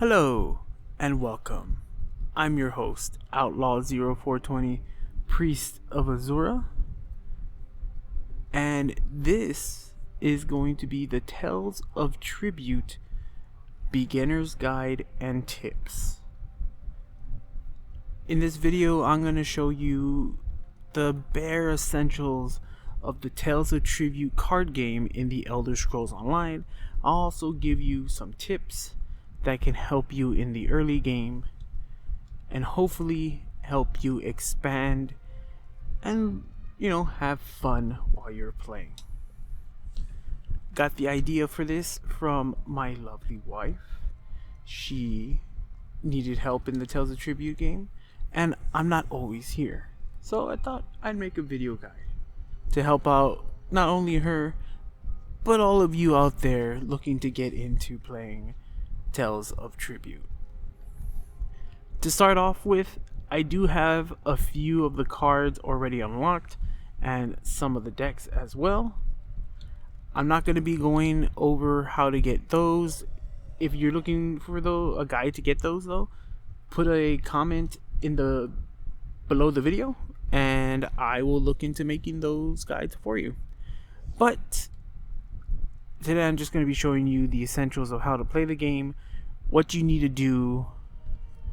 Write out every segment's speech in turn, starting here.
Hello and welcome. I'm your host, Outlaw0420, Priest of Azura, and this is going to be the Tales of Tribute Beginner's Guide and Tips. In this video, I'm going to show you the bare essentials of the Tales of Tribute card game in the Elder Scrolls Online. I'll also give you some tips that can help you in the early game and hopefully help you expand and have fun while you're playing. Got the idea for this from my lovely wife. She needed help in the Tales of Tribute game and I'm not always here, so I thought I'd make a video guide to help out not only her but all of you out there looking to get into playing Tales of Tribute. To start off with, I do have a few of the cards already unlocked and some of the decks as well. I'm not going to be going over how to get those. If you're looking for a guide to get those though, put a comment in the below the video and I will look into making those guides for you. But today I'm just going to be showing you the essentials of how to play the game, what you need to do,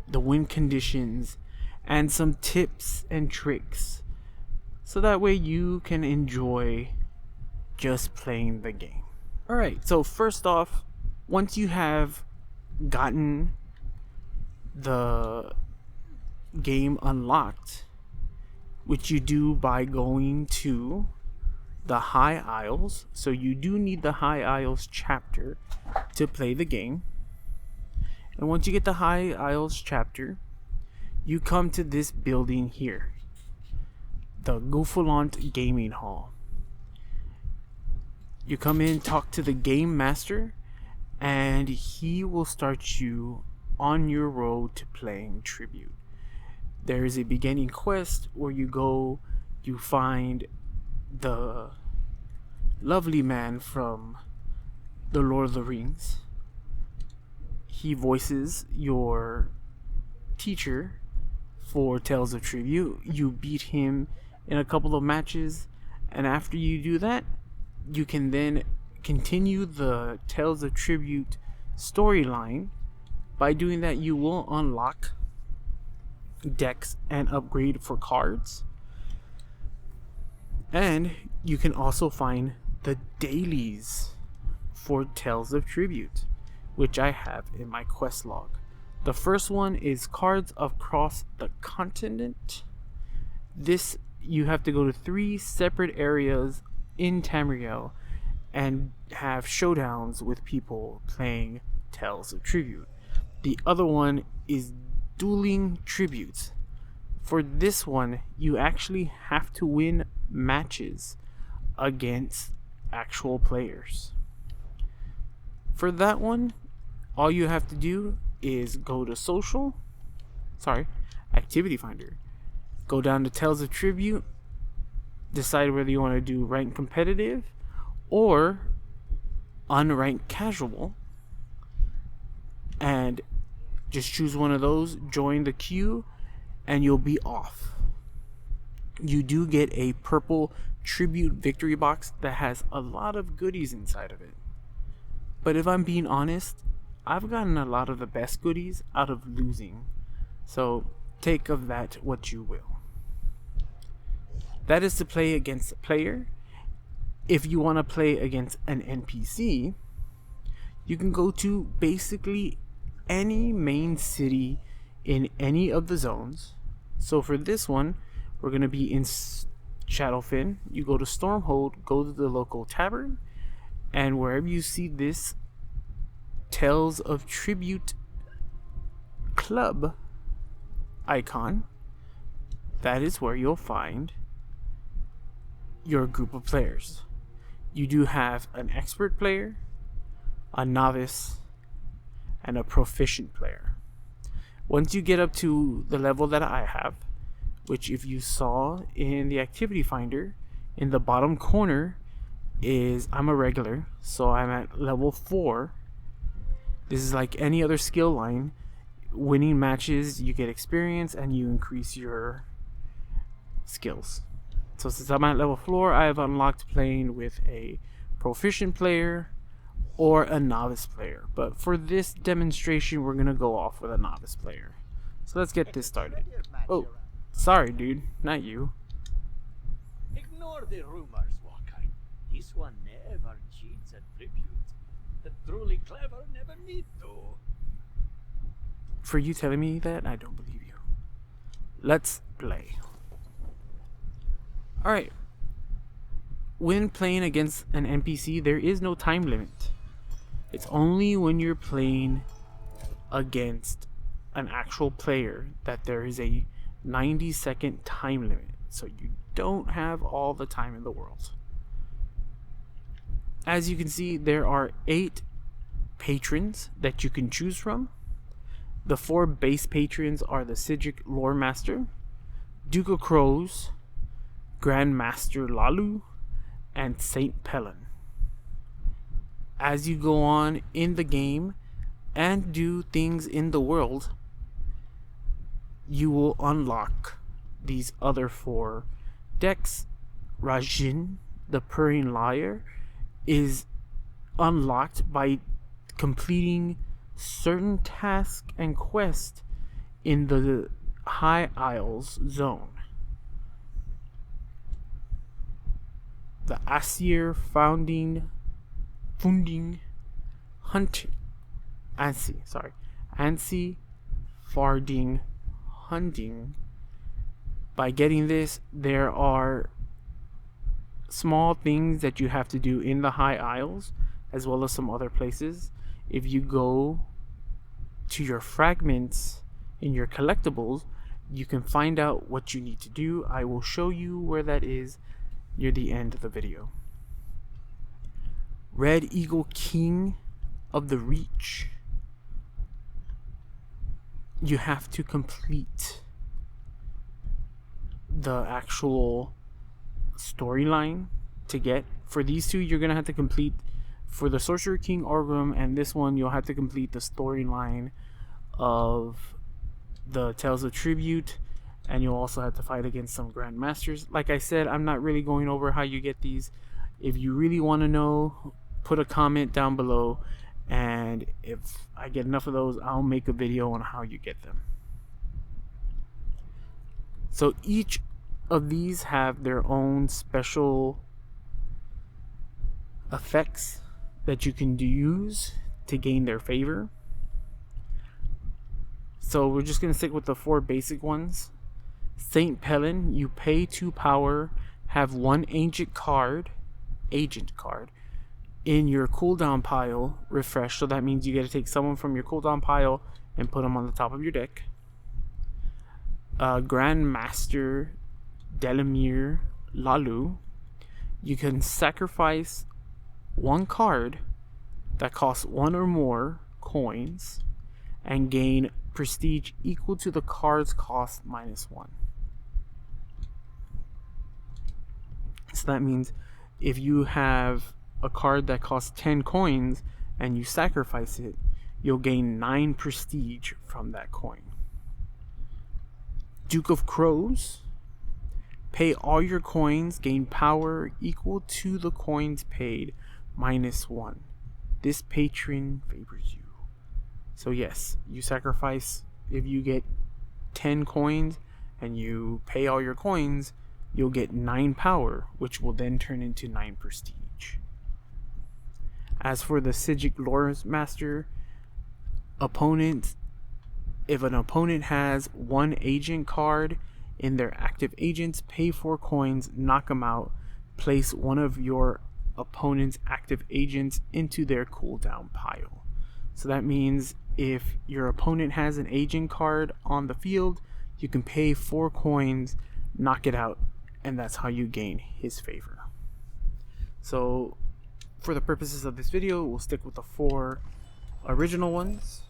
the win conditions, and some tips and tricks so that way you can enjoy just playing the game. Alright, so first off, once you have gotten the game unlocked, which you do by going to the High Isles, so you do need the High Isles chapter to play the game. And once you get the High Isles chapter, you come to this building here, the Gouffalant Gaming Hall. You come in, talk to the game master, and he will start you on your road to playing Tribute. There is a beginning quest where you go, you find the lovely man from the Lord of the Rings. He voices your teacher for Tales of Tribute. You beat him in a couple of matches, and after you do that, you can then continue the Tales of Tribute storyline. By doing that, you will unlock decks and upgrade for cards. And you can also find the dailies for Tales of Tribute, which I have in my quest log. The first one is Cards Across the Continent. This, you have to go to 3 separate areas in Tamriel and have showdowns with people playing Tales of Tribute. The other one is Dueling Tributes. For this one, you actually have to win matches against actual players. For that one, all you have to do is go to Activity Finder, go down to Tales of Tribute, decide whether you want to do ranked competitive or unranked casual, and just choose one of those, join the queue, and you'll be off. You do get a purple Tribute victory box that has a lot of goodies inside of it. But if I'm being honest, I've gotten a lot of the best goodies out of losing. So take of that what you will. That is to play against a player. If you want to play against an NPC, you can go to basically any main city in any of the zones. So for this one, we're going to be in Shadowfen. You go to Stormhold, go to the local tavern, and wherever you see this Tales of Tribute club icon, that is where you'll find your group of players. You do have an expert player, a novice, and a proficient player. Once you get up to the level that I have, which if you saw in the activity finder in the bottom corner is I'm a regular, so I'm at level 4. This is like any other skill line. Winning matches, you get experience and you increase your skills. So since I'm at level 4, I have unlocked playing with a proficient player or a novice player. But for this demonstration, we're gonna go off with a novice player. So let's get this started. Oh, sorry dude, not you. Ignore the rumors, Walker. This one never cheats at tribute. The truly clever never need to. For you telling me that, I don't believe you. Let's play. Alright. When playing against an NPC, there is no time limit. It's only when you're playing against an actual player that there is a 90-second time limit. So you don't have all the time in the world. As you can see, there are 8 patrons that you can choose from. The 4 base patrons are the Sidric Lore Master, Duke of Crows, Grand Master Lalu, and Saint Pelin. As you go on in the game and do things in the world, you will unlock these other 4 decks. Rajin, the Purring Liar, is unlocked by completing certain tasks and quests in the High Isles zone. The Aesir Funding Hunting Ansi Farding Hunting. By getting this, there are small things that you have to do in the High Isles as well as some other places. If you go to your fragments in your collectibles, you can find out what you need to do. I will show you where that is near the end of the video. Red Eagle, King of the Reach. You have to complete the actual storyline to get. For these 2, you're gonna have to complete. For the Sorcerer King Orgrim and this one, you'll have to complete the storyline of the Tales of Tribute, and you'll also have to fight against some Grand Masters. Like I said, I'm not really going over how you get these. If you really want to know, put a comment down below, and if I get enough of those, I'll make a video on how you get them. So each of these have their own special effects that you can use to gain their favor. So we're just going to stick with the 4 basic ones. Saint Pelin, you pay 2 power, have 1 agent card in your cooldown pile refresh. So that means you get to take someone from your cooldown pile and put them on the top of your deck. Grand Master Delamere Lalu, you can sacrifice 1 card that costs 1 or more coins and gain prestige equal to the card's cost -1. So that means if you have a card that costs 10 coins and you sacrifice it, you'll gain 9 prestige from that coin. Duke of Crows, pay all your coins, gain power equal to the coins paid -1. This patron favors you. So yes, you sacrifice. If you get 10 coins and you pay all your coins, you'll get 9 power, which will then turn into 9 prestige. As for the Sidric Lore Master, if an opponent has 1 agent card in their active agents, pay 4 coins, knock them out, place one of your opponent's active agents into their cooldown pile. So that means if your opponent has an agent card on the field, you can pay 4 coins, knock it out, and that's how you gain his favor. So for the purposes of this video, we'll stick with the 4 original ones.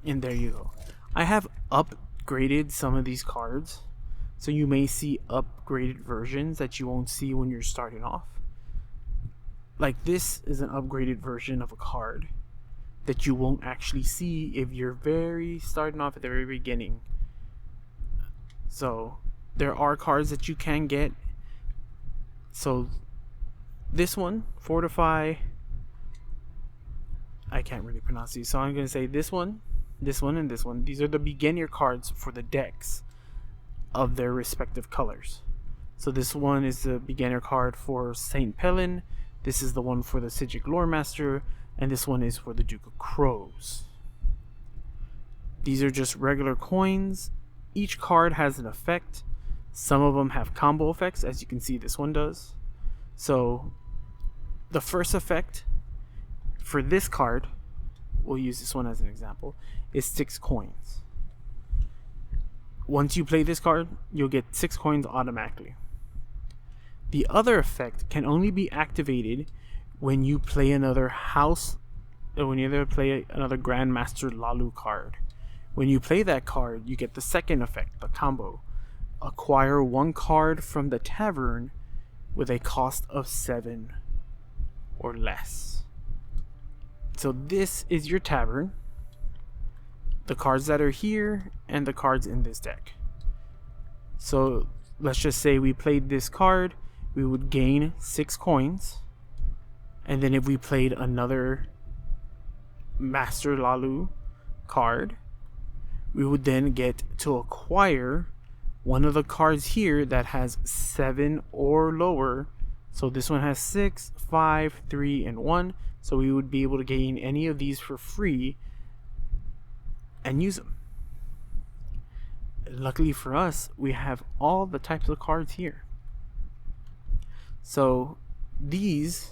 And there you go. I have upgraded some of these cards, so you may see upgraded versions that you won't see when you're starting off. Like, this is an upgraded version of a card that you won't actually see if you're starting off at the very beginning. So there are cards that you can get. So this one, Fortify, I can't really pronounce these, so I'm going to say this one, and this one. These are the beginner cards for the decks of their respective colors. So this one is the beginner card for Saint Pelin, this is the one for the Psijic Loremaster, and this one is for the Duke of Crows. These are just regular coins. Each card has an effect. Some of them have combo effects, as you can see this one does. So the first effect for this card, we'll use this one as an example, is 6 coins. Once you play this card, you'll get 6 coins automatically. The other effect can only be activated when you play another another Grandmaster Lalu card. When you play that card, you get the second effect, the combo. Acquire 1 card from the tavern with a cost of 7 or less. So this is your tavern, the cards that are here, and the cards in this deck. So let's just say we played this card, we would gain 6 coins, and then if we played another Master Lalu card, we would then get to acquire one of the cards here that has 7 or lower. So this one has 6, 5, 3, and 1. So we would be able to gain any of these for free and use them. Luckily for us, we have all the types of cards here. So these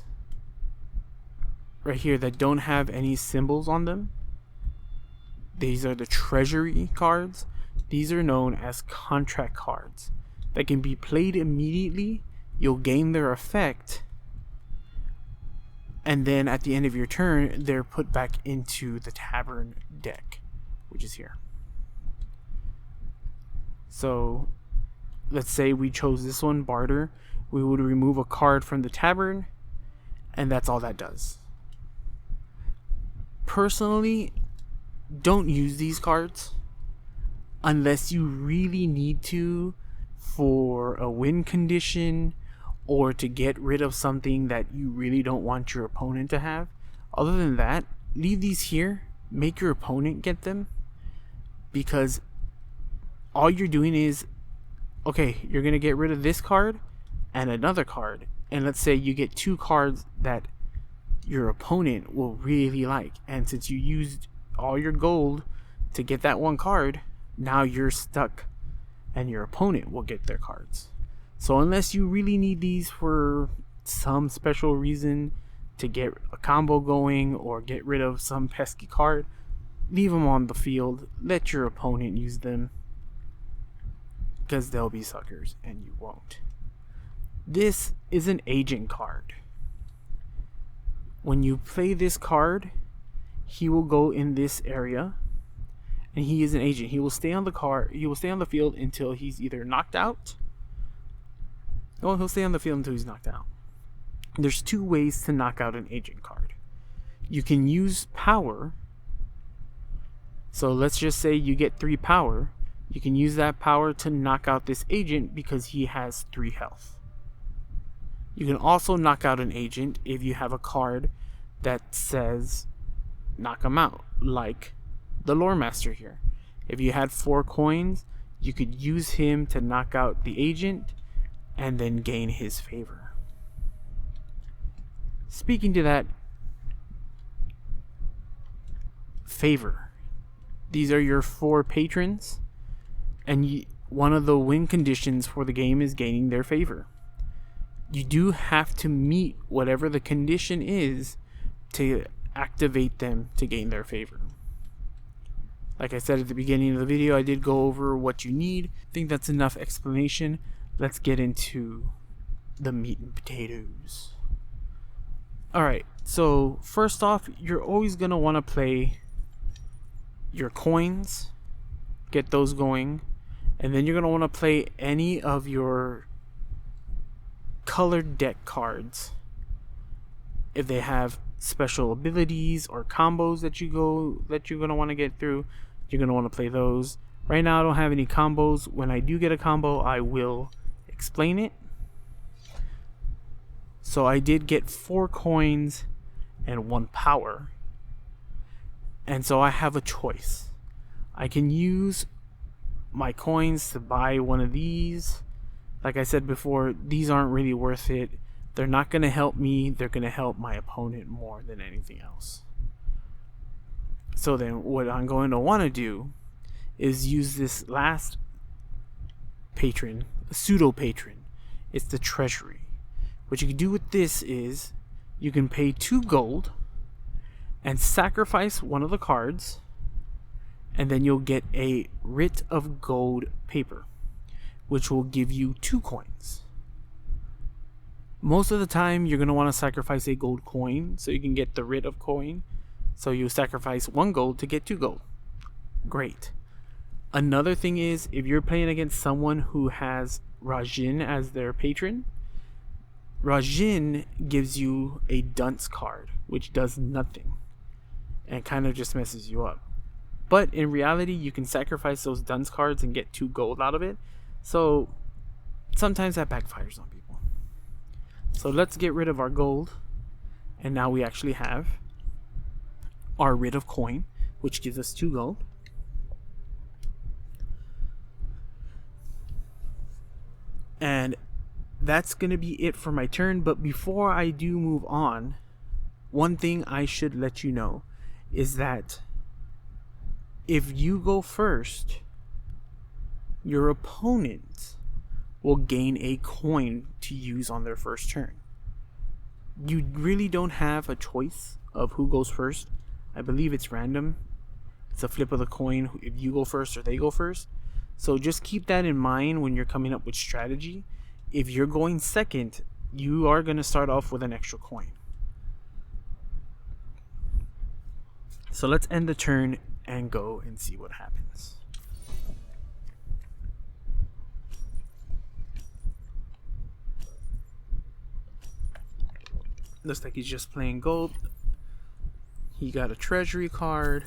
right here that don't have any symbols on them, these are the treasury cards. These are known as contract cards that can be played immediately. You'll gain their effect, and then at the end of your turn, they're put back into the tavern deck, which is here. So let's say we chose this one, Barter. We would remove a card from the tavern, and that's all that does. Personally, don't use these cards unless you really need to for a win condition or to get rid of something that you really don't want your opponent to have. Other than that, leave these here, make your opponent get them, because all you're doing is, okay, you're going to get rid of this card and another card, and let's say you get 2 cards that your opponent will really like, and since you used all your gold to get that one card, now you're stuck and your opponent will get their cards. So unless you really need these for some special reason to get a combo going or get rid of some pesky card, leave them on the field, let your opponent use them, because they'll be suckers and you won't. This is an agent card. When you play this card, he will go in this area, and he is an agent. He will stay on the field until he's either knocked out. Well, he'll stay on the field until he's knocked out. There's 2 ways to knock out an agent card. You can use power. So let's just say you get 3 power. You can use that power to knock out this agent because he has 3 health. You can also knock out an agent if you have a card that says knock him out, like the Loremaster here. If you had 4 coins, you could use him to knock out the agent and then gain his favor. Speaking to that favor, these are your 4 patrons, and one of the win conditions for the game is gaining their favor. You do have to meet whatever the condition is to activate them to gain their favor. Like I said at the beginning of the video, I did go over what you need. I think that's enough explanation. Let's get into the meat and potatoes. Alright, so first off, you're always going to want to play your coins, get those going, and then you're going to want to play any of your colored deck cards if they have special abilities or combos that you're gonna want to get through, you're gonna want to play those. Right now I don't have any combos. When I do get a combo, I will explain it. So I did get 4 coins and 1 power. And so I have a choice. I can use my coins to buy one of these. Like I said before, these aren't really worth it. They're not going to help me. They're going to help my opponent more than anything else. So then what I'm going to want to do is use this last patron, a pseudo patron. It's the treasury. What you can do with this is you can pay 2 gold and sacrifice one of the cards, and then you'll get a writ of gold paper, which will give you 2 coins. Most of the time you're going to want to sacrifice a gold coin so you can get the writ of coin. So you sacrifice 1 gold to get 2 gold. Great. Another thing is, if you're playing against someone who has Rajin as their patron, Rajin gives you a dunce card, which does nothing and kind of just messes you up. But in reality, you can sacrifice those dunce cards and get 2 gold out of it. So sometimes that backfires on people. So let's get rid of our gold. And now we actually have our writ of coin, which gives us 2 gold. And that's going to be it for my turn. But before I do move on, one thing I should let you know is that if you go first, your opponent will gain a coin to use on their first turn. You really don't have a choice of who goes first. I believe it's random. It's a flip of the coin if you go first or they go first. So just keep that in mind when you're coming up with strategy. If you're going second, you are going to start off with an extra coin. So let's end the turn and go and see what happens. Looks like he's just playing gold. He got a treasury card.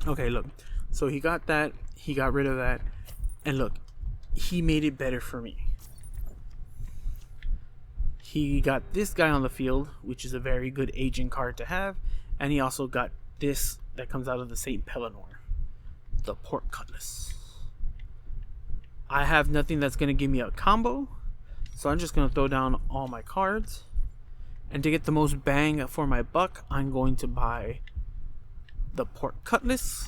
Okay, look. So he got that. He got rid of that. And look, he made it better for me. He got this guy on the field, which is a very good agent card to have. And he also got this that comes out of the St. Pellinor, the Port Cutlass. I have nothing that's going to give me a combo. So I'm just going to throw down all my cards. And to get the most bang for my buck, I'm going to buy the Port Cutlass.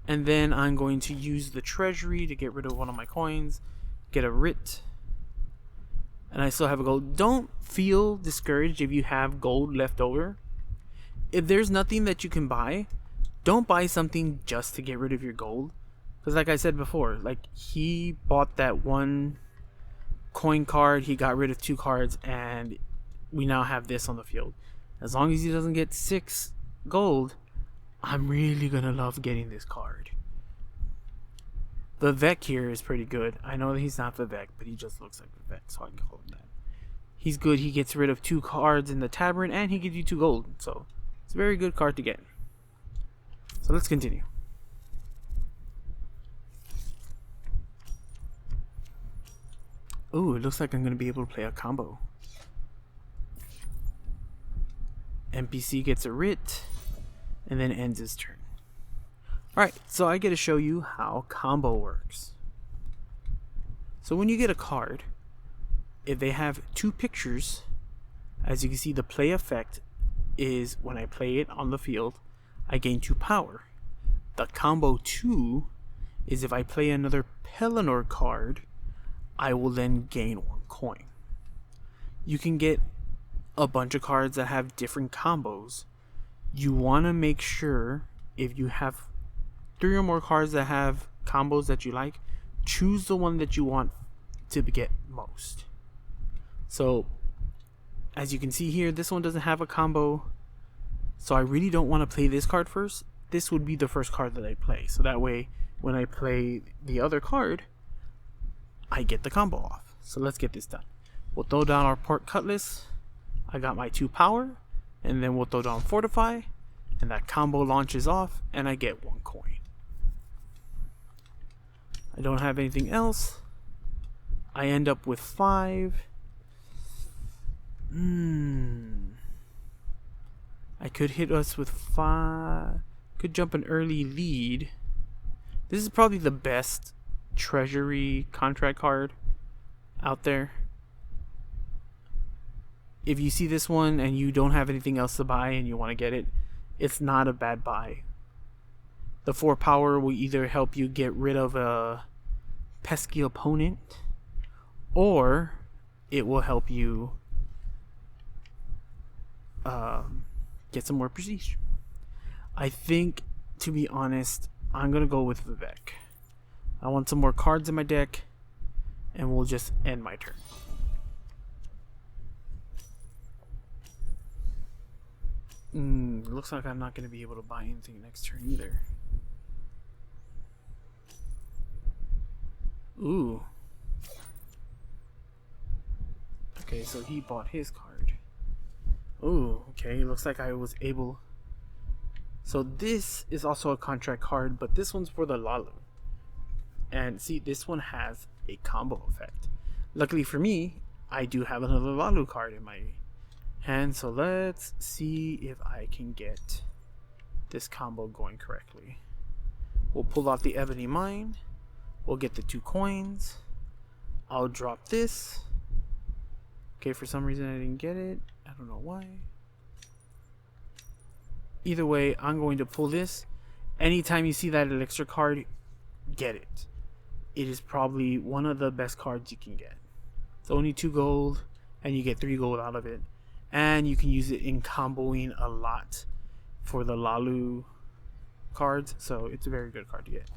And then I'm going to use the treasury to get rid of one of my coins, get a writ, and I still have a gold. Don't feel discouraged if you have gold left over. If there's nothing that you can buy, don't buy something just to get rid of your gold. Because like I said before, like he bought that 1 coin card, he got rid of 2 cards, and we now have this on the field. As long as he doesn't get 6 gold, I'm really gonna love getting this card. The Vivec here is pretty good. I know that he's not Vivec, but he just looks like Vivec, so I can call him that. He's good. He gets rid of 2 cards in the Tavern, and he gives you 2 gold. So it's a very good card to get. So let's continue. Ooh, it looks like I'm gonna be able to play a combo. NPC gets a writ and then ends his turn. Alright, so I get to show you how combo works. So when you get a card, if they have 2 pictures, as you can see, the play effect is when I play it on the field, I gain 2 power. The combo 2 is if I play another Pellinor card, I will then gain 1 coin. You can get a bunch of cards that have different combos. You want to make sure if you have 3 or more cards that have combos that you like, choose the one that you want to get most. So as you can see here, this one doesn't have a combo, so I really don't want to play this card first. This would be the first card that I play, so that way when I play the other card, I get the combo off. So let's get this done. We'll throw down our Port Cutlass. I got my 2 power, and then we'll throw down Fortify, and that combo launches off, and I get 1 coin. I don't have anything else. I end up with 5. I could hit us with 5. Could jump an early lead. This is probably the best treasury contract card out there. If you see this one and you don't have anything else to buy and you want to get it, it's not a bad buy. The 4 power will either help you get rid of a pesky opponent, or it will help you get some more prestige. I think, to be honest, I'm gonna go with Vivek. I want some more cards in my deck, and we'll just end my turn. Looks like I'm not gonna be able to buy anything next turn either. Ooh. Okay, so he bought his card. Ooh, okay, looks like I was able... So this is also a contract card, but this one's for the Lalu. And see, this one has a combo effect. Luckily for me, I do have another Lalu card in my hand, so let's see if I can get this combo going correctly. We'll pull out the Ebony Mine. We'll get the 2 coins. I'll drop this. Okay, for some reason I didn't get it. I don't know why. Either way, I'm going to pull this. Anytime you see that elixir card, get it. It is probably one of the best cards you can get. It's only 2 gold, and you get 3 gold out of it. And you can use it in comboing a lot for the Lalu cards, so it's a very good card to get.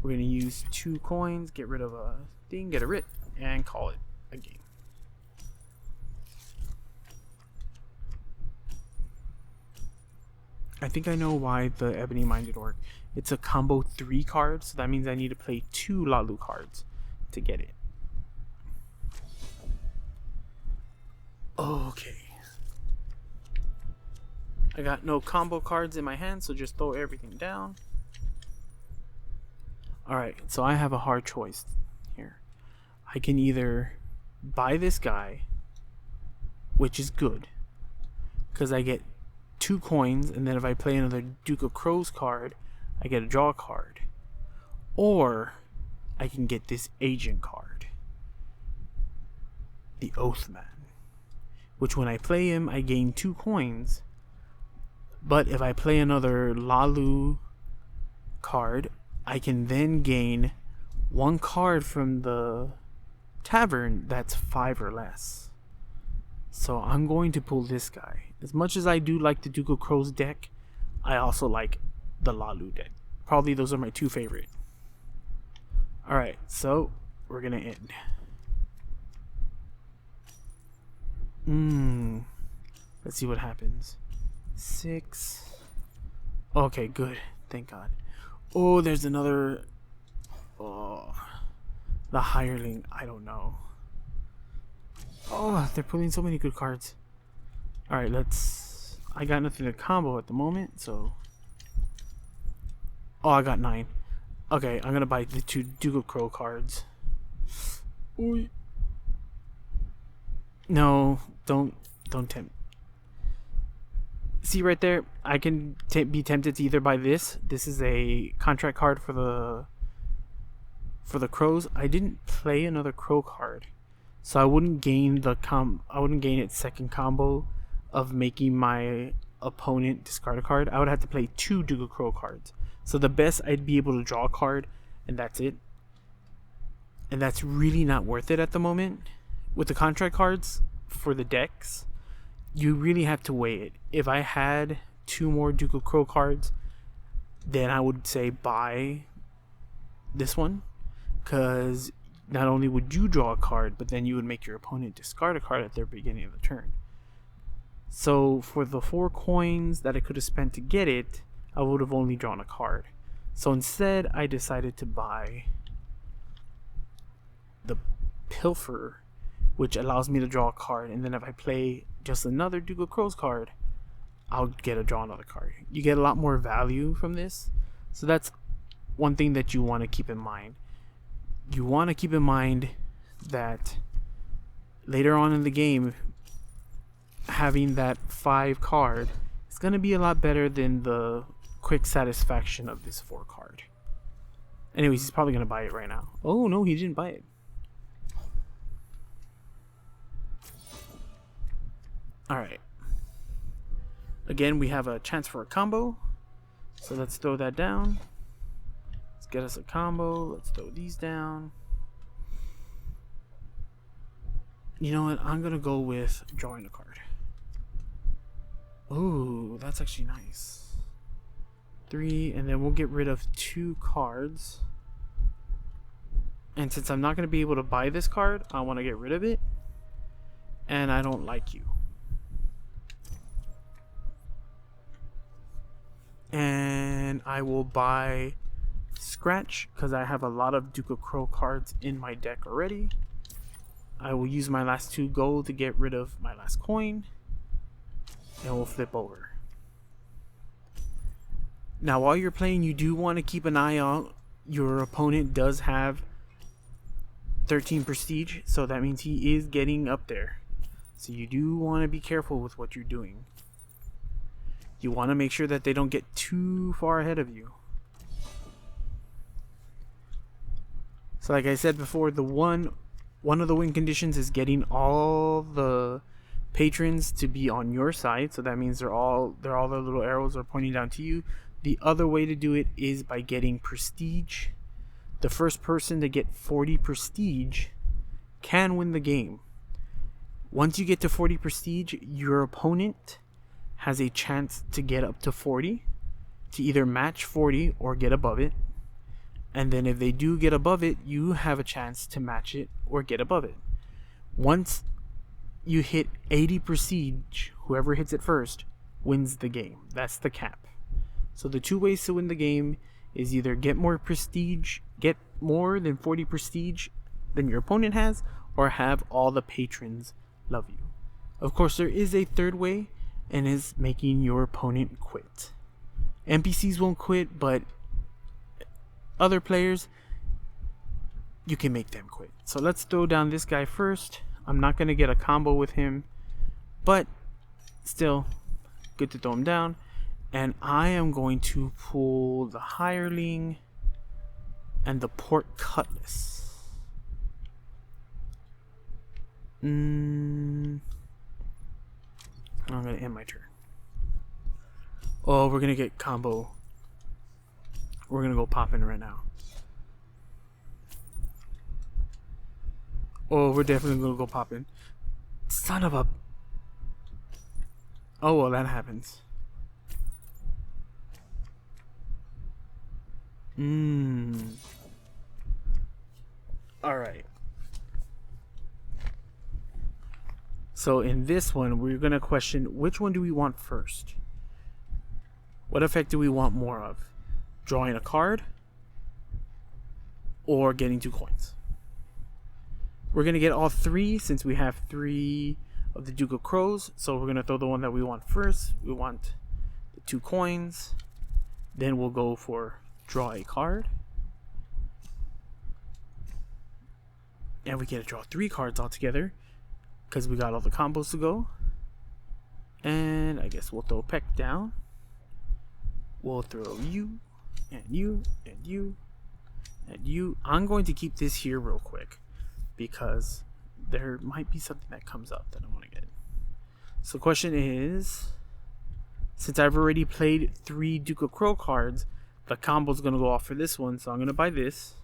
We're going to use 2 coins, get rid of a thing, get a writ, and call it a game. I think I know why the Ebony Mine did work. It's a combo 3 card, so that means I need to play 2 Lalu cards to get it. Okay. I got no combo cards in my hand, so just throw everything down. Alright, so I have a hard choice here. I can either buy this guy, which is good, because I get 2 coins, and then if I play another Duke of Crows card, I get a draw card. Or I can get this agent card, the Oathman, which when I play him, I gain 2 coins. But if I play another Lalu card, I can then gain 1 card from the tavern that's 5 or less. So I'm going to pull this guy. As much as I do like the Duke of Crows deck, I also like the Lalu deck. Probably those are my 2 favorite. Alright, so we're gonna end. Let's see what happens. 6. Okay, good. Thank God. Oh, there's another... Oh, the Hireling. I don't know. Oh, they're pulling so many good cards. Alright, let's... I got nothing to combo at the moment, so... Oh, I got 9. Okay, I'm gonna buy the 2 Duke of Crow cards. Oy. No, don't tempt. See right there, I can be tempted to either buy this. This is a contract card for the Crows. I didn't play another Crow card, so I wouldn't gain its second combo of making my opponent discard a card. I would have to play 2 Duke of Crow cards. So the best, I'd be able to draw a card, and that's it. And that's really not worth it at the moment. With the contract cards for the decks, you really have to weigh it. If I had 2 more Duke of Crow cards, then I would say buy this one, because not only would you draw a card, but then you would make your opponent discard a card at their beginning of the turn. So for the 4 coins that I could have spent to get it, I would have only drawn a card. So instead, I decided to buy the Pilfer, which allows me to draw a card, and then if I play just another Duke of Crows card, I'll get to draw another card. You get a lot more value from this. So that's one thing that you want to keep in mind. You want to keep in mind that later on in the game, having that 5 card is going to be a lot better than the quick satisfaction of this 4 card. Anyways, he's probably going to buy it right now. Oh no, he didn't buy it. Alright. Again, we have a chance for a combo. So let's throw that down. Let's get us a combo. Let's throw these down. You know what? I'm going to go with drawing a card. Ooh, that's actually nice. 3, and then we'll get rid of 2 cards. And since I'm not going to be able to buy this card, I want to get rid of it. And I don't like you. And I will buy Scratch because I have a lot of Duke of Crow cards in my deck already. I will use my last 2 gold to get rid of my last coin. And we'll flip over. Now while you're playing, you do want to keep an eye out. Your opponent does have 13 prestige, so that means he is getting up there. So you do want to be careful with what you're doing. You want to make sure that they don't get too far ahead of you. So like I said before, one of the win conditions is getting all the patrons to be on your side. So that means their little arrows are pointing down to you. The other way to do it is by getting prestige. The first person to get 40 prestige can win the game. Once you get to 40 prestige, your opponent has a chance to get up to 40, to either match 40 or get above it. And then if they do get above it, you have a chance to match it or get above it. Once you hit 80 prestige, whoever hits it first wins the game. That's the cap. So the 2 ways to win the game is either get more prestige, get more than 40 prestige than your opponent has, or have all the patrons love you. Of course, there is a third way, and is making your opponent quit. NPCs won't quit, but other players, you can make them quit. So let's throw down this guy first. I'm not going to get a combo with him, but still good to throw him down. And I am going to pull the Hireling and the Port Cutlass. I'm going to end my turn. Oh, we're going to get combo. We're going to go popping right now. Oh, we're definitely going to go popping. Son of a... Oh, well, that happens. Alright. So in this one, we're going to question which one do we want first? What effect do we want more of? Drawing a card or getting 2 coins? We're going to get all 3 since we have 3 of the Duke of Crows. So we're going to throw the one that we want first. We want the 2 coins. Then we'll go for draw a card. And we get to draw 3 cards altogether because we got all the combos to go. And I guess we'll throw Peck down. We'll throw you and you and you and you. I'm going to keep this here real quick because there might be something that comes up that I want to get. So the question is, since I've already played 3 Duke of Crow cards, the combo's going to go off for this one. So I'm going to buy this,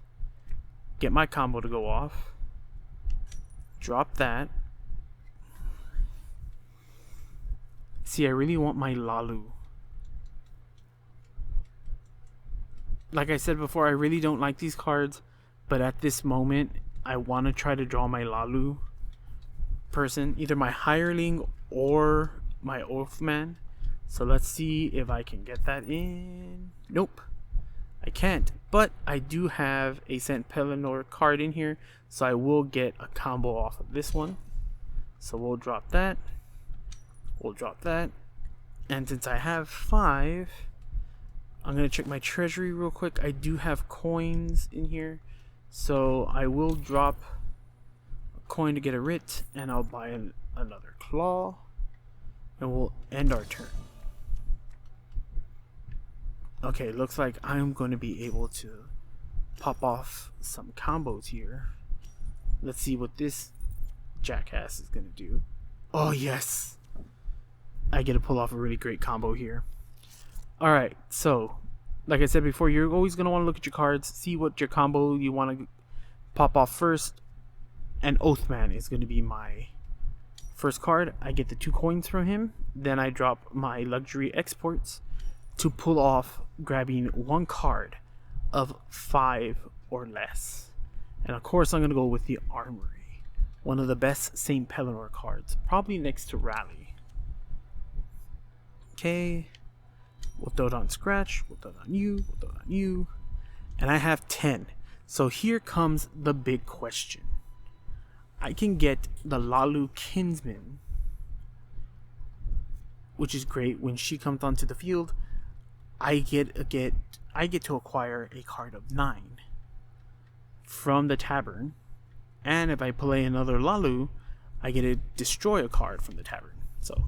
get my combo to go off, drop that. See, I really want my Lalu. Like I said before, I really don't like these cards, but at this moment, I want to try to draw my Lalu person, either my Hireling or my Oathman. So let's see if I can get that in. Nope, I can't, but I do have a St. Pelennor card in here, so I will get a combo off of this one. So we'll drop that. We'll drop that. And since I have 5, I'm going to check my treasury real quick. I do have coins in here. So I will drop a coin to get a writ. And I'll buy another claw. And we'll end our turn. Okay, looks like I'm going to be able to pop off some combos here. Let's see what this jackass is going to do. Oh, yes. I get to pull off a really great combo here. Alright, so, like I said before, you're always going to want to look at your cards, see what your combo you want to pop off first. And Oathman is going to be my first card. I get the 2 coins from him. Then I drop my luxury exports to pull off grabbing 1 card of 5 or less. And of course I'm going to go with the Armory. One of the best St. Pellinor cards. Probably next to Rally. Okay. We'll throw it on Scratch. We'll throw it on you. We'll throw it on you. And I have 10. So here comes the big question. I can get the Lalu Kinsman, which is great. When she comes onto the field, I get to acquire a card of 9 from the tavern, and if I play another Lalu, I get to destroy a card from the tavern. So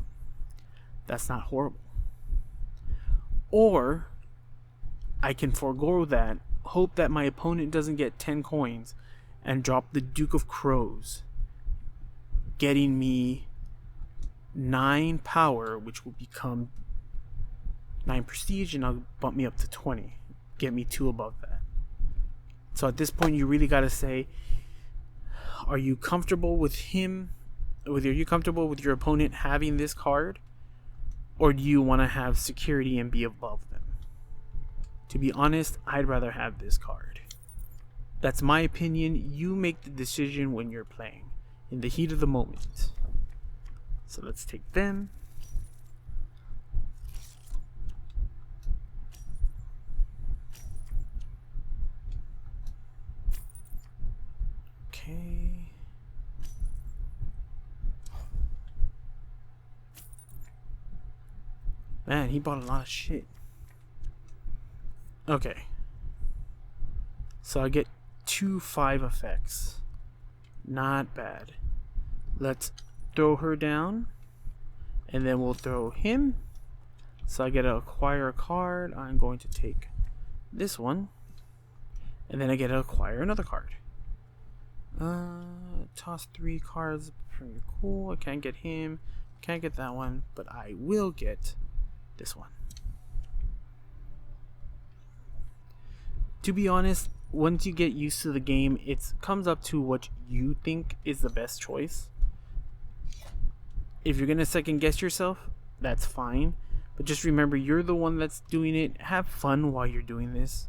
that's not horrible. Or I can forego that, hope that my opponent doesn't get 10 coins, and drop the Duke of Crows, getting me 9 power, which will become 9 prestige, and I'll bump me up to 20, get me 2 above that. So at this point, you really got to say, are you comfortable with him? Are you comfortable with your opponent having this card? Or do you want to have security and be above them? To be honest, I'd rather have this card. That's my opinion. You make the decision when you're playing, in the heat of the moment. So let's take them. Okay. Man, he bought a lot of shit. Okay. So I get 2 5 effects. Not bad. Let's throw her down. And then we'll throw him. So I get to acquire a card. I'm going to take this one. And then I get to acquire another card. Toss 3 cards. Pretty cool. I can't get him. Can't get that one. But I will get this one. To be honest, once you get used to the game, it comes up to what you think is the best choice. If you're gonna second guess yourself, that's fine. But just remember, you're the one that's doing it. Have fun while you're doing this.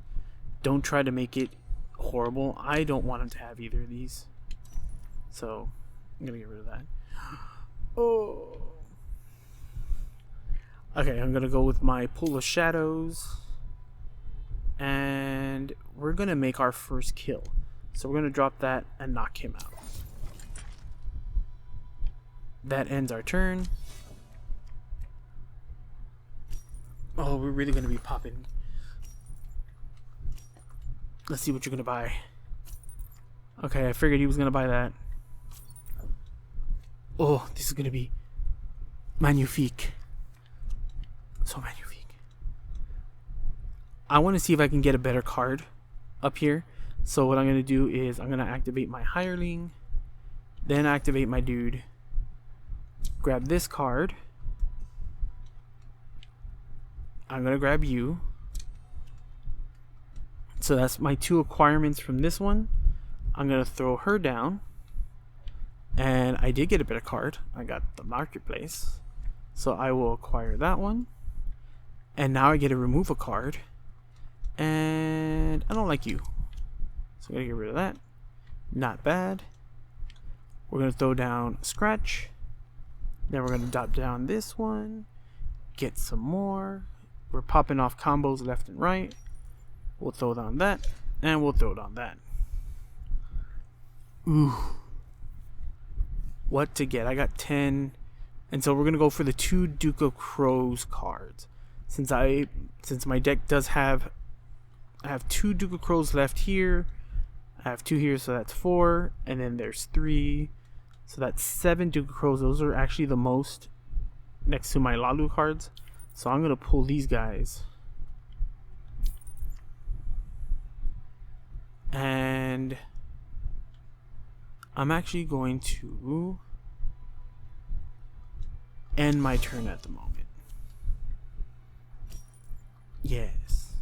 Don't try to make it horrible. I don't want him to have either of these. So, I'm gonna get rid of that. Oh. Okay, I'm gonna go with my Pool of Shadows. And we're gonna make our first kill. So we're gonna drop that and knock him out. That ends our turn. Oh, we're really gonna be popping. Let's see what you're gonna buy. Okay, I figured he was gonna buy that. Oh, this is gonna be magnifique. So magnifique. I want to see if I can get a better card up here. So what I'm going to do is I'm going to activate my hireling, then activate my dude, grab this card. I'm going to grab you. So that's my 2 acquirements from this one. I'm going to throw her down. And I did get a better card. I got the Marketplace. So I will acquire that one. And now I get to remove a card. And I don't like you. So I'm going to get rid of that. Not bad. We're going to throw down Scratch. Then we're going to drop down this one. Get some more. We're popping off combos left and right. We'll throw down that. And we'll throw down that. Ooh. What to get? I got 10 And so we're gonna go for the 2 Duke of Crows cards. Since my deck does have, I have 2 Duke of Crows left here. I have 2 here, so that's 4, and then there's 3, so that's 7 Duke of Crows. Those are actually the most next to my Lalu cards. So I'm gonna pull these guys, and I'm actually going to end my turn at the moment. Yes.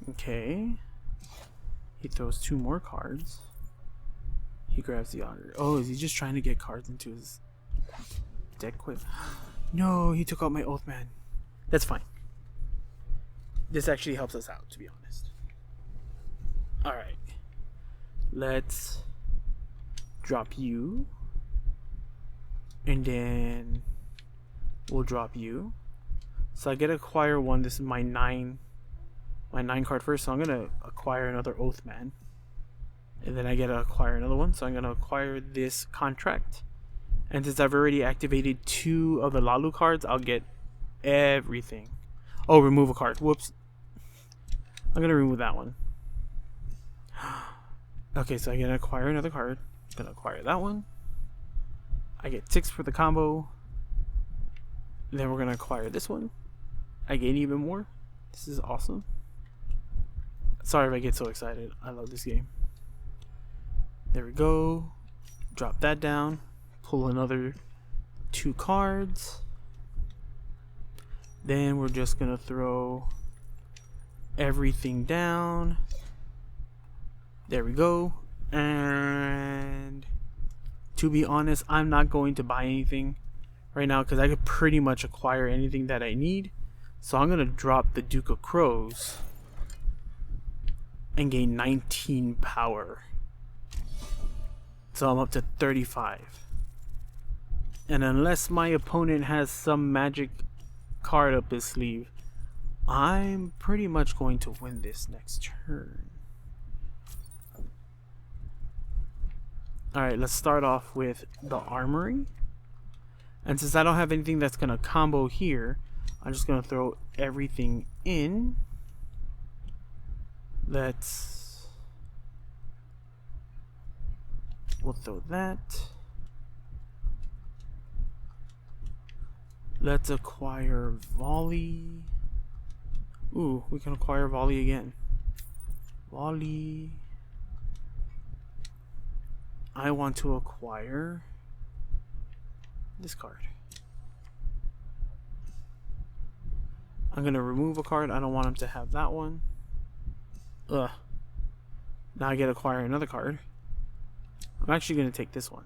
Okay. He throws 2 more cards. He grabs the auger. Oh, is he just trying to get cards into his deck quick? No, he took out my Oath Man. That's fine. This actually helps us out, to be honest. Alright. Let's drop you. And then we'll drop you. So I get to acquire 1. This is my 9 card first, so I'm gonna acquire another Oath Man, and then I get to acquire another one, so I'm gonna acquire this contract. And since I've already activated 2 of the Lalu cards, I'll get everything. Oh, remove a card. Whoops. I'm gonna remove that one. Okay, so I get to acquire another card. I'm gonna acquire that one. I get 6 for the combo. Then we're gonna acquire this one. I gain even more. This is awesome. Sorry if I get so excited. I love this game. There we go. Drop that down. Pull another 2 cards. Then we're just gonna throw everything down. There we go. And to be honest, I'm not going to buy anything right now because I could pretty much acquire anything that I need. So I'm gonna drop the Duke of Crows and gain 19 power. So I'm up to 35. And unless my opponent has some magic card up his sleeve, I'm pretty much going to win this next turn. Alright, let's start off with the Armory. And since I don't have anything that's going to combo here, I'm just going to throw everything in. We'll throw that. Let's acquire Volley. Ooh, we can acquire Volley again. Volley. I want to acquire this card. I'm gonna remove a card. I don't want him to have that one. Ugh. Now I get to acquire another card. I'm actually gonna take this one.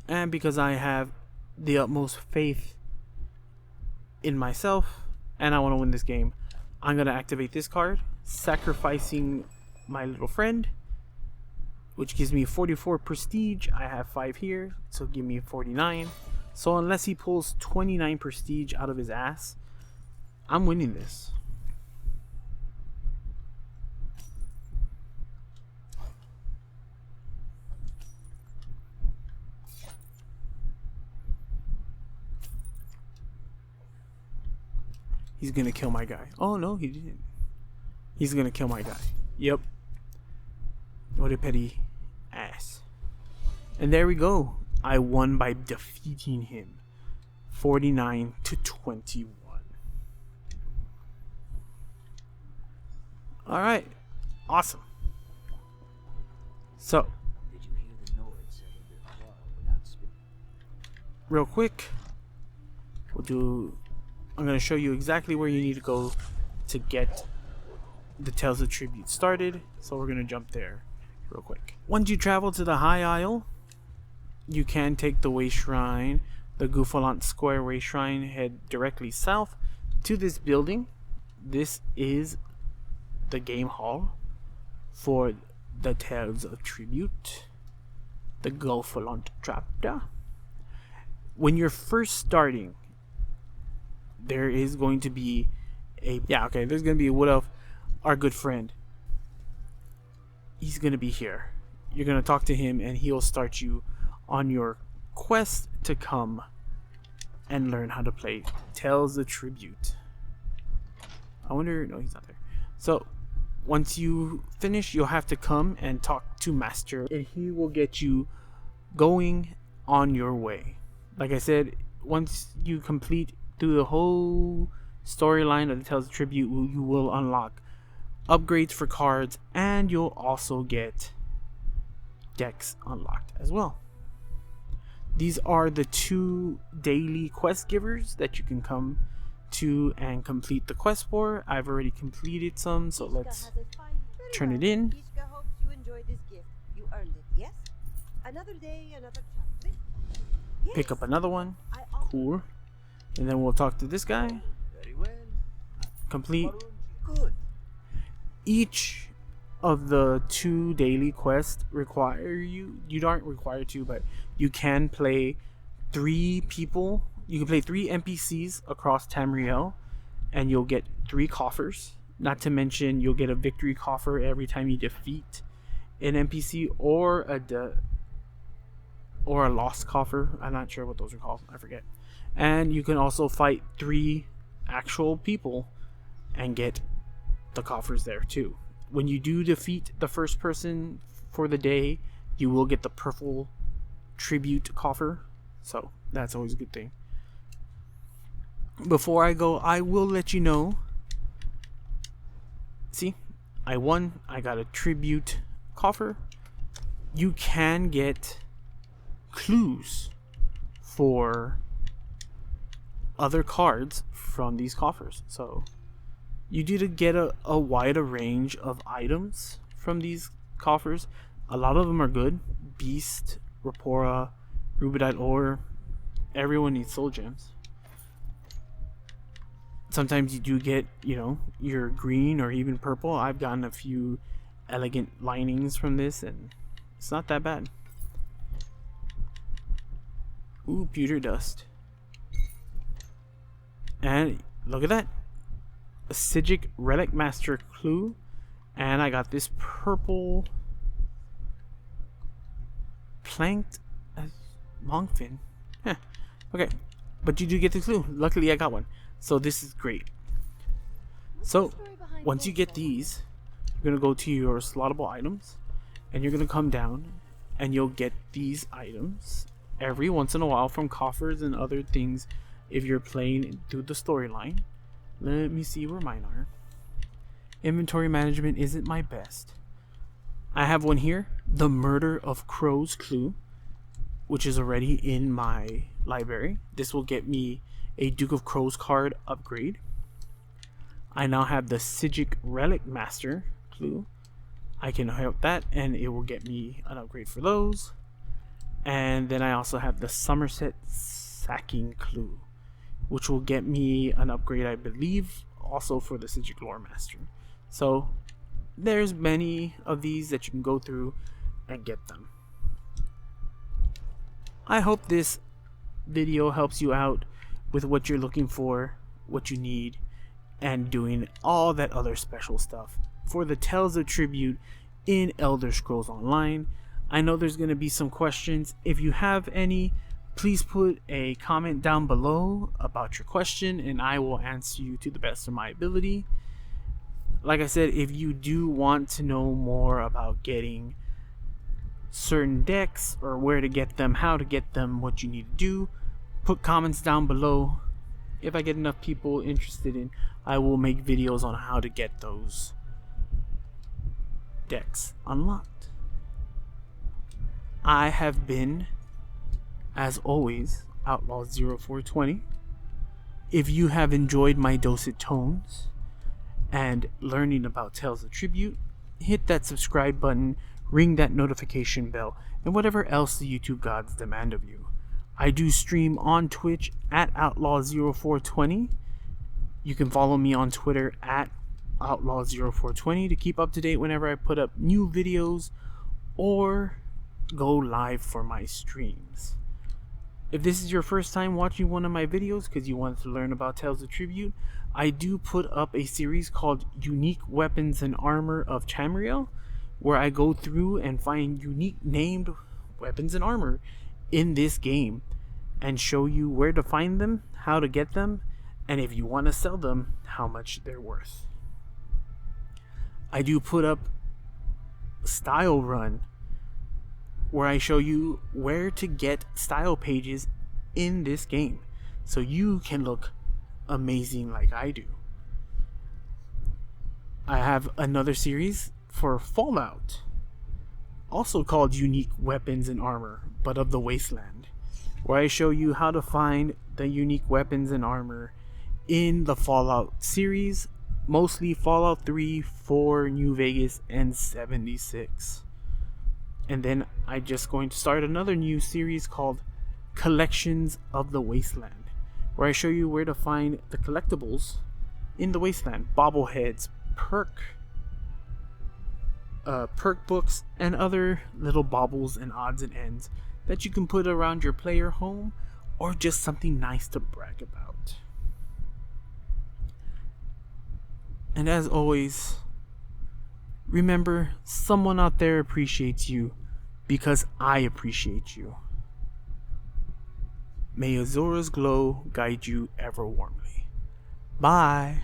And because I have the utmost faith in myself and I want to win this game, I'm gonna activate this card, sacrificing my little friend, which gives me 44 prestige. I have 5 here, so give me 49. So unless he pulls 29 prestige out of his ass, I'm winning this. He's gonna kill my guy. Oh no, he didn't. He's gonna kill my guy. Yep. What a petty ass. And there we go. I won by defeating him. 49 to 21. Alright. Awesome. So, Did you hear the noise of the car without speaking? real quick, I'm going to show you exactly where you need to go to get the Tales of Tribute started. So we're going to jump there real quick. Once you travel to the High Isle, you can take the Way Shrine, the Gufalant Square Way Shrine, head directly south to this building. This is the game hall for the Tales of Tribute, the Gufalant chapter. When you're first starting, there is going to be there's going to be a Wood Elf our good friend, he's gonna be here. You're gonna talk to him, and he'll start you on your quest to come and learn how to play Tales of Tribute. I wonder, no, he's not there. So once you finish, you'll have to come and talk to Master, and he will get you going on your way. Like I said, once you complete through the whole storyline of the Tales of Tribute, you will unlock upgrades for cards, and you'll also get decks unlocked as well. These are the 2 daily quest givers that you can come to and complete the quest for. I've already completed some, so let's turn it in. Ishka hopes you enjoy this gift. You earned it, yes? Another day, another chocolate. Pick up another one. I offer Cool. And then we'll talk to this guy. Very well. Complete. Good. Each of the 2 daily quests require you aren't required to, but you can play 3 people. You can play 3 NPCs across Tamriel, and you'll get 3 coffers. Not to mention, you'll get a victory coffer every time you defeat an NPC, or a lost coffer. I'm not sure what those are called. I forget. And you can also fight 3 actual people and get the coffers there too. When you do defeat the first person for the day, you will get the purple tribute coffer. So that's always a good thing. Before I go, I will let you know. See, I won. I got a tribute coffer. You can get clues for other cards from these coffers. So you do get a wider range of items from these coffers. A lot of them are good. Beast, Rapora, Rubidite Ore. Everyone needs soul gems. Sometimes you do get, your green or even purple. I've gotten a few elegant linings from this, and it's not that bad. Ooh, pewter dust. And look at that. A Psijic Relic Master clue. And I got this purple planked longfin. Huh. Okay. But you do get the clue. Luckily I got one. So this is great. So once you get these, you're going to go to your slottable items, and you're going to come down and you'll get these items every once in a while from coffers and other things if you're playing through the storyline. Let me see where mine are. Inventory management isn't my best. I have one here, the Murder of Crows clue, which is already in my library. This will get me a Duke of Crows card upgrade. I now have the Psijic Relic Master clue. I can help that, and it will get me an upgrade for those. And then I also have the Somerset Sacking clue, which will get me an upgrade, I believe, also for the Psijic Lore Master. So there's many of these that you can go through and get them. I hope this video helps you out with what you're looking for, what you need, and doing all that other special stuff for the Tales of Tribute in Elder Scrolls Online. I know there's going to be some questions. If you have any, please put a comment down below about your question, and I will answer you to the best of my ability. Like I said, if you do want to know more about getting certain decks, or where to get them, how to get them, what you need to do, put comments down below. If I get enough people interested in, I will make videos on how to get those decks unlocked. I have been, as always, Outlaw0420. If you have enjoyed my dulcet tones and learning about Tales of Tribute, hit that subscribe button, ring that notification bell, and whatever else the YouTube gods demand of you. I do stream on Twitch at Outlaw0420. You can follow me on Twitter at Outlaw0420 to keep up to date whenever I put up new videos or go live for my streams. If this is your first time watching one of my videos because you wanted to learn about Tales of Tribute, I do put up a series called Unique Weapons and Armor of Tamriel, where I go through and find unique named weapons and armor in this game and show you where to find them, how to get them, and if you want to sell them, how much they're worth. I do put up Style Run, where I show you where to get style pages in this game so you can look amazing like I do. I have another series for Fallout, also called Unique Weapons and Armor, but of the Wasteland, where I show you how to find the unique weapons and armor in the Fallout series, mostly Fallout 3, 4, New Vegas, and 76. And then I'm just going to start another new series called Collections of the Wasteland, where I show you where to find the collectibles in the Wasteland, bobbleheads, perk books, and other little baubles and odds and ends that you can put around your player home or just something nice to brag about. And as always, remember, someone out there appreciates you because I appreciate you. May Azora's glow guide you ever warmly. Bye.